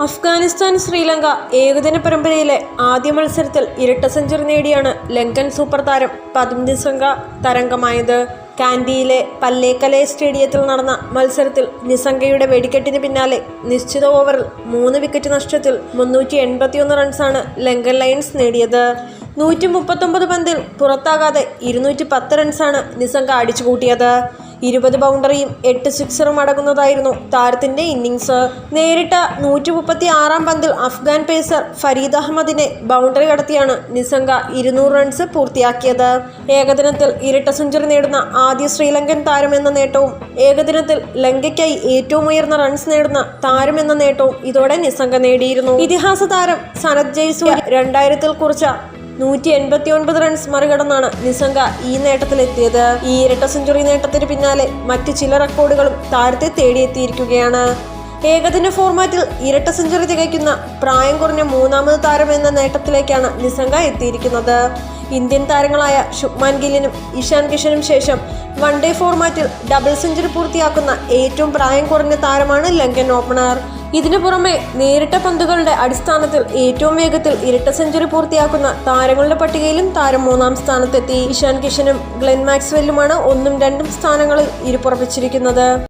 അഫ്ഗാനിസ്ഥാൻ ശ്രീലങ്ക ഏകദിന പരമ്പരയിലെ ആദ്യ മത്സരത്തിൽ ഇരട്ട സെഞ്ചുറി നേടിയാണ് ലങ്കൻ സൂപ്പർ താരം പതിമൂന്ന് സംഘ തരംഗമായത്. കാൻഡിയിലെ പല്ലേക്കലെ സ്റ്റേഡിയത്തിൽ നടന്ന മത്സരത്തിൽ നിസംഗയുടെ വെടിക്കെട്ടിന് പിന്നാലെ നിശ്ചിത ഓവറിൽ 3 വിക്കറ്റ് നഷ്ടത്തിൽ 381 റൺസാണ് ലങ്കൻ ലയൺസ് നേടിയത്. 139 പന്തിൽ പുറത്താകാതെ 210 റൺസാണ് നിസംഗ അടിച്ചുകൂട്ടിയത്. 20 ബൗണ്ടറിയും 8 സിക്സറും അടങ്ങുന്നതായിരുന്നു താരത്തിന്റെ ഇന്നിംഗ്സ്. നേരിട്ട 136 പന്തിൽ അഫ്ഗാൻ പേസർ ഫരീദ് അഹമ്മദിനെ ബൗണ്ടറി കടത്തിയാണ് നിസംഗ 200 റൺസ് പൂർത്തിയാക്കിയത്. ഏകദിനത്തിൽ ഇരട്ട സെഞ്ചുറി നേടുന്ന ആദ്യ ശ്രീലങ്കൻ താരമെന്ന നേട്ടവും ഏകദിനത്തിൽ ലങ്കയ്ക്കായി ഏറ്റവും ഉയർന്ന റൺസ് നേടുന്ന താരമെന്ന നേട്ടവും ഇതോടെ നിസംഗ നേടിയിരുന്നു. ഇതിഹാസ താരം സനത് ജയ്സ്വാൾ 2000-ൽ കുറിച്ച 189 റൺസ് മറികടന്നാണ് നിസംഗ ഈ നേട്ടത്തിലെത്തിയത്. ഈ ഇരട്ട സെഞ്ചുറി നേട്ടത്തിന് പിന്നാലെ മറ്റ് ചില റെക്കോർഡുകളും താരത്തെ തേടിയെത്തിയിരിക്കുകയാണ്. ഏകദിന ഫോർമാറ്റിൽ ഇരട്ട സെഞ്ചുറി തികയ്ക്കുന്ന പ്രായം കുറഞ്ഞ 3ാമത് താരം എന്ന നേട്ടത്തിലേക്കാണ് നിസംഗ എത്തിയിരിക്കുന്നത്. ഇന്ത്യൻ താരങ്ങളായ ശുഭ്മാൻ ഗില്ലിനും ഇഷാൻ കിഷനും ശേഷം വൺഡേ ഫോർമാറ്റിൽ ഡബിൾ സെഞ്ചുറി പൂർത്തിയാക്കുന്ന ഏറ്റവും പ്രായം കുറഞ്ഞ താരമാണ് ലങ്കൻ ഓപ്പണർ. ഇതിനു പുറമെ നേരിട്ട പന്തുകളുടെ അടിസ്ഥാനത്തിൽ ഏറ്റവും വേഗത്തിൽ ഇരട്ട സെഞ്ചുറി പൂർത്തിയാക്കുന്ന താരങ്ങളുടെ പട്ടികയിലും താരം 3ാം സ്ഥാനത്തെത്തി. ഇഷാൻ കിഷനും ഗ്ലെൻ മാക്സ്വെല്ലുമാണ് 1ഉം 2ഉം സ്ഥാനങ്ങളിൽ ഇരിപ്പുറപ്പിച്ചിരിക്കുന്നത്.